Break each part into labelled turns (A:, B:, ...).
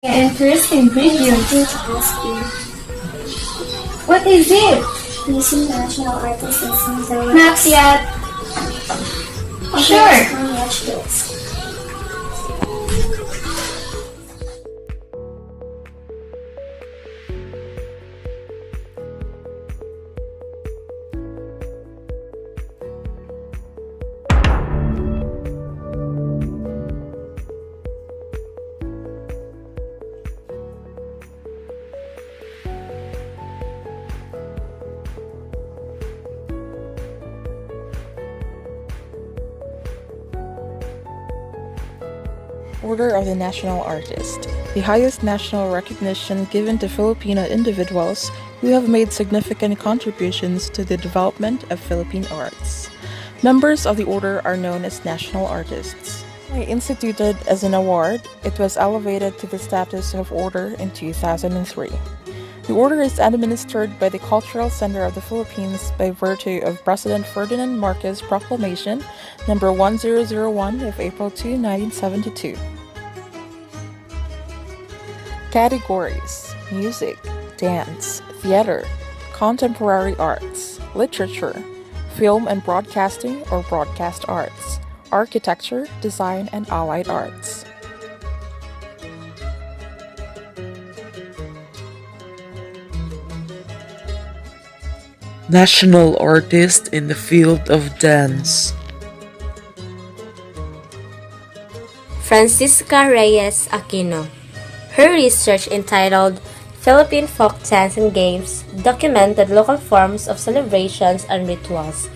A: And first ingredient.
B: To ask you,
A: What is it?
B: missing national artist and singer.
A: Not yet. Sure.
B: Come watch this.
C: Order of the National Artist, the highest national recognition given to Filipino individuals who have made significant contributions to the development of Philippine arts. Members of the order are known as National Artists. Instituted as an award, it was elevated to the status of order in 2003. The order is administered by the Cultural Center of the Philippines by virtue of President Ferdinand Marcos Proclamation number 1001 of April 2, 1972. Categories: music, dance, theater, contemporary arts, literature, film and broadcasting or broadcast arts, architecture, design, and allied arts.
D: National Artist in the field of dance.
E: Francisca Reyes Aquino. Her research entitled Philippine Folk Dance and Games documented local forms of celebrations and rituals.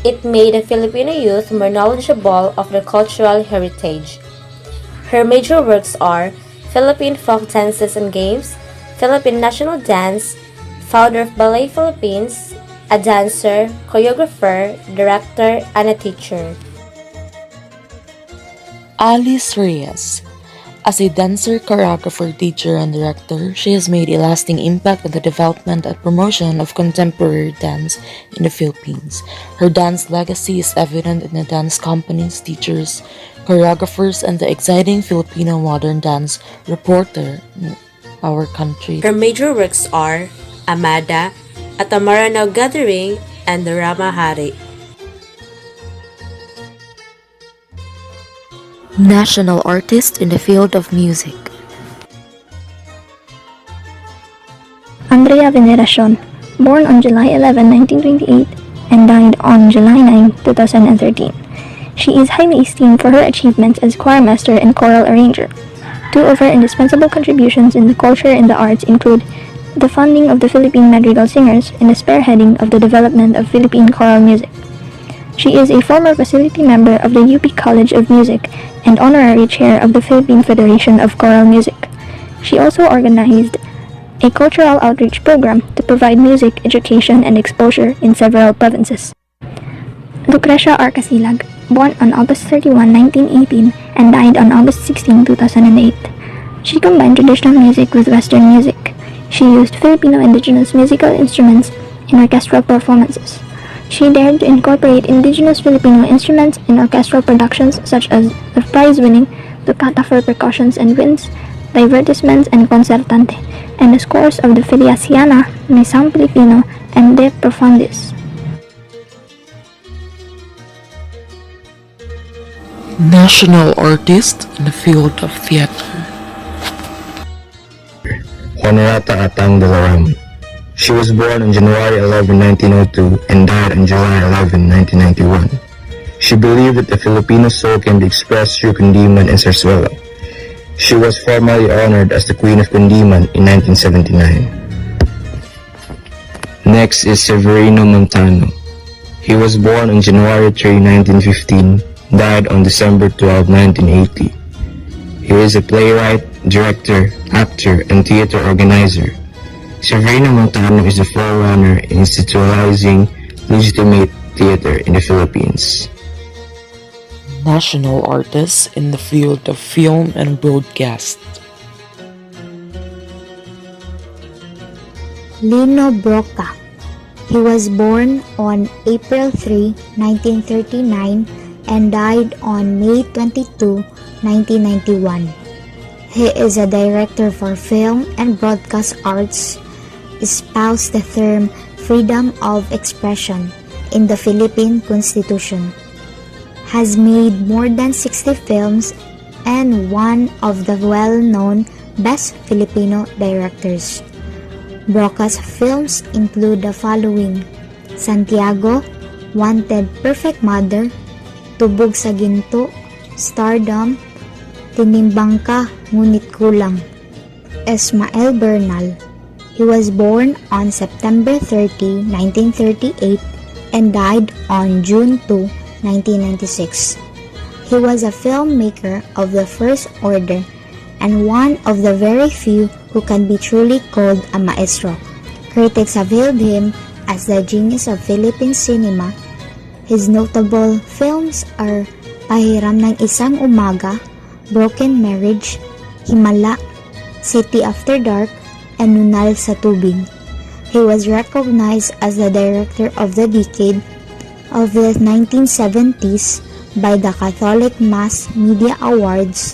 E: It made the Filipino youth more knowledgeable of their cultural heritage. Her major works are Philippine Folk Dances and Games, Philippine National Dance, founder of Ballet Philippines, a dancer, choreographer, director, and a teacher.
D: Alice Reyes. As a dancer, choreographer, teacher, and director, she has made a lasting impact on the development and promotion of contemporary dance in the Philippines. Her dance legacy is evident in the dance companies, teachers, choreographers, and the exciting Filipino modern dance reporter in our country.
E: Her major works are Amada, At a Maranao Gathering, and the Ramahari.
F: National Artist in the field of music.
G: Andrea Veneracion, born on July 11, 1928 and died on July 9, 2013. She is highly esteemed for her achievements as choirmaster and choral arranger. Two of her indispensable contributions in the culture and the arts include the funding of the Philippine Madrigal Singers and the spearheading of the development of Philippine choral music. She is a former facility member of the UP College of Music and honorary chair of the Philippine Federation of Choral Music. She also organized a cultural outreach program to provide music education and exposure in several provinces. Lucrecia Arcasilag, born on August 31, 1918 and died on August 16, 2008. She combined traditional music with Western music. She used Filipino indigenous musical instruments in orchestral performances. She dared to incorporate indigenous Filipino instruments in orchestral productions such as the prize-winning Toccata for Percussions and Winds, Divertisments and Concertante, and the scores of the Feliciana, Misang Filipino, and De Profundis.
D: National Artist in the field of theater.
H: Honorata Atang de la Ram. She was born on January 11, 1902 and died on July 11, 1991. She believed that the Filipino soul can be expressed through Kundiman and Zarzuela. She was formally honored as the Queen of Kundiman in 1979. Next is Severino Montano. He was born on January 3, 1915, died on December 12, 1980. He is a playwright, director, actor, and theater organizer. Severino Montano is the forerunner in institutionalizing legitimate theater in the Philippines.
D: National Artist in the field of film and broadcast.
I: Lino Broca. He was born on April 3, 1939 and died on May 22, 1991. He is a director for film and broadcast arts, espoused the term freedom of expression in the Philippine Constitution, has made more than 60 films, and one of the well-known best Filipino directors. Broadcast films include the following: Santiago, Wanted, Perfect Mother, Tubog sa Ginto, Stardom, Tinimbang Ka, Ngunit Kulang. Ismael Bernal. He was born on September 30, 1938 and died on June 2, 1996. He was a filmmaker of the first order and one of the very few who can be truly called a maestro. Critics have hailed him as the genius of Philippine cinema. His notable films are Pahiram ng Isang Umaga, Broken Marriage, Himala, City After Dark, and Nunal sa Tubig. He was recognized as the director of the decade of the 1970s by the Catholic Mass Media Awards,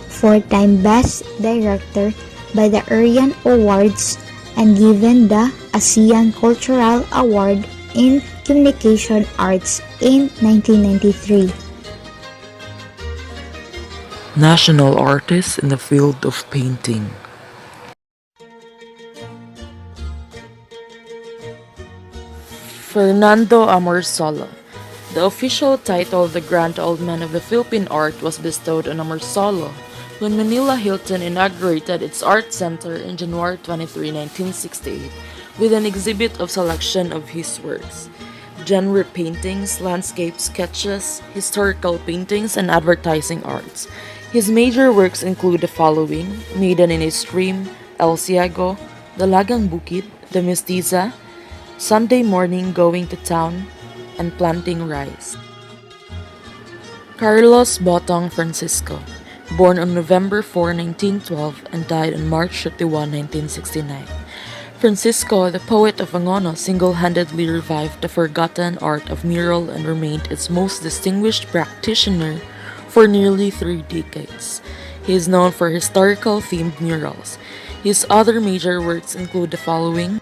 I: four-time Best Director by the Arian Awards, and given the ASEAN Cultural Award in Communication Arts in 1993.
D: National artist in the field of painting. Fernando Amorsolo. The official title of the Grand Old Man of the Philippine Art was bestowed on Amorsolo when Manila Hilton inaugurated its art center in January 23, 1968, with an exhibit of selection of his works: genre paintings, landscape sketches, historical paintings, and advertising arts. His major works include the following: Maiden in a Stream, El Ciego, Dalagang Bukid, The Mestiza, Sunday Morning Going to Town, and Planting Rice. Carlos Botong Francisco, born on November 4, 1912 and died on March 31, 1969. Francisco, the poet of Angono, single-handedly revived the forgotten art of mural and remained its most distinguished practitioner for nearly 3 decades. He is known for historical-themed murals. His other major works include the following: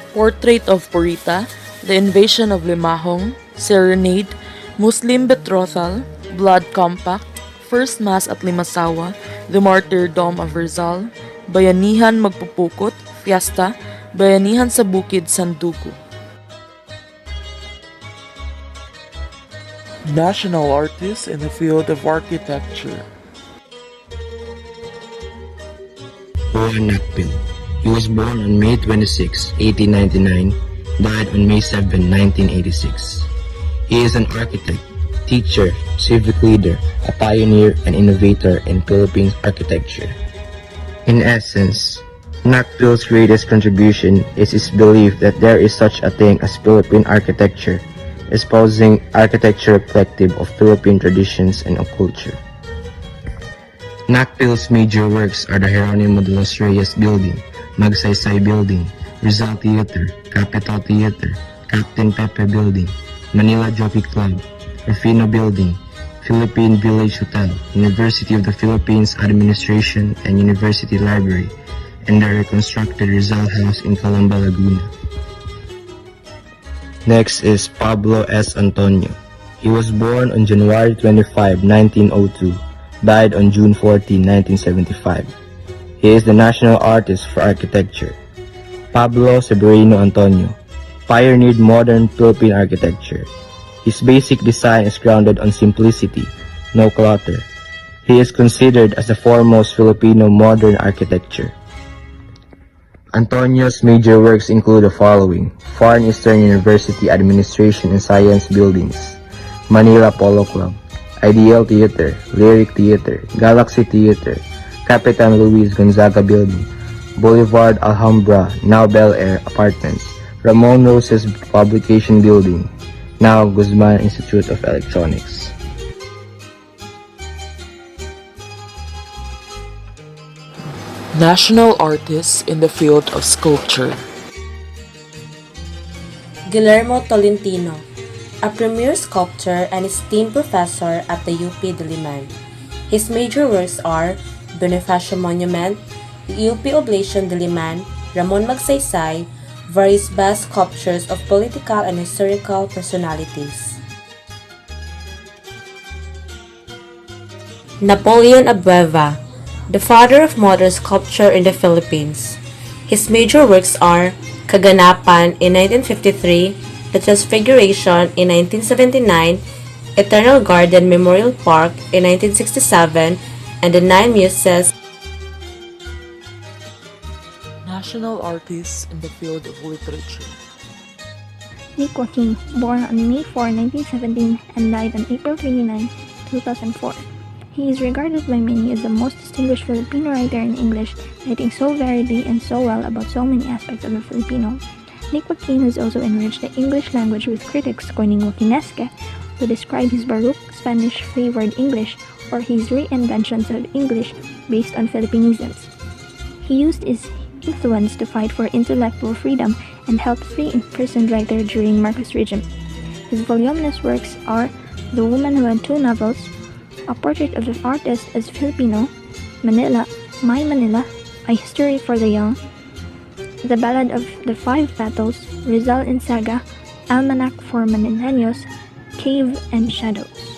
D: Portrait of Purita, The Invasion of Limahong, Serenade, Muslim Betrothal, Blood Compact, First Mass at Limasawa, The Martyrdom of Rizal, Bayanihan Magpupukot, Fiesta, Bayanihan sa Bukid, Sandugo. National artist in the field of architecture.
H: Juan Nakpil. He was born on May 26, 1899, died on May 7, 1986. He is an architect, teacher, civic leader, a pioneer and innovator in Philippine architecture. In essence, Nakpil's greatest contribution is his belief that there is such a thing as Philippine architecture, espousing architecture reflective of Philippine traditions and culture. Nakpil's major works are the Jeronimo de los Reyes Building, Magsaysay Building, Rizal Theater, Capitol Theater, Captain Pepe Building, Manila Jockey Club, Rufino Building, Philippine Village Hotel, University of the Philippines Administration and University Library, and the reconstructed Rizal House in Calamba, Laguna. Next is Pablo S. Antonio. He was born on January 25, 1902, died on June 14, 1975. He is the national artist for architecture. Pablo Severino Antonio pioneered modern Philippine architecture. His basic design is grounded on simplicity, no clutter. He is considered as the foremost Filipino modern architecture. Antonio's major works include the following: Far Eastern University Administration and Science Buildings, Manila Polo Club, Ideal Theater, Lyric Theater, Galaxy Theater, Capitan Luis Gonzaga Building, Boulevard Alhambra, now Bel Air Apartments, Ramon Roses Publication Building, now Guzman Institute of Electronics.
D: National artists in the field of sculpture.
E: Guillermo Tolentino, a premier sculptor and esteemed professor at the UP Diliman. His major works are Bonifacio Monument, UP Oblation de Liman, Ramon Magsaysay, various vast sculptures of political and historical personalities. Napoleon Abueva, the father of modern sculpture in the Philippines. His major works are Kaganapan in 1953, The Transfiguration in 1979, Eternal Garden Memorial Park in 1967, and The Nine Muses.
C: National artists in the field of literature.
G: Nick Joaquin, born on May 4, 1917 and died on April 29, 2004. He is regarded by many as the most distinguished Filipino writer in English, writing so variedly and so well about so many aspects of the Filipino. Nick Joaquin has also enriched the English language with critics coining Joaquinesque, who describe his Baroque Spanish-flavored English or his reinventions of English based on Filipinisms. He used his influence to fight for intellectual freedom and help free imprisoned writers during Marcos regime. His voluminous works are The Woman Who Had Two Novels, A Portrait of the Artist as Filipino, Manila, My Manila, A History for the Young, The Ballad of the Five Battles, Rizal in Saga, Almanac for Manileños, Cave and Shadows.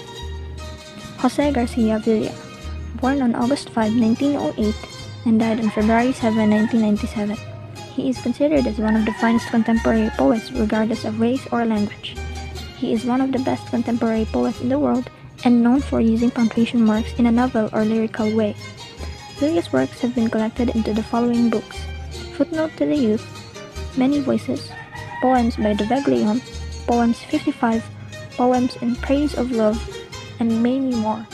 G: Jose Garcia Villa, born on August 5, 1908, and died on February 7, 1997. He is considered as one of the finest contemporary poets regardless of race or language. He is one of the best contemporary poets in the world and known for using punctuation marks in a novel or lyrical way. Villa's works have been collected into the following books: Footnote to the Youth, Many Voices, Poems by de Beglion, Poems 55, Poems in Praise of Love, and many more.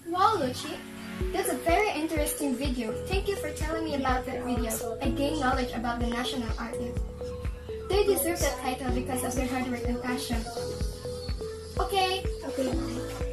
J: Wow, Luchi, that's a very interesting video. Thank you for telling me about that video. I gained knowledge about the national artist. They deserve that title because of their hard work and passion. Okay.
B: Okay, bye.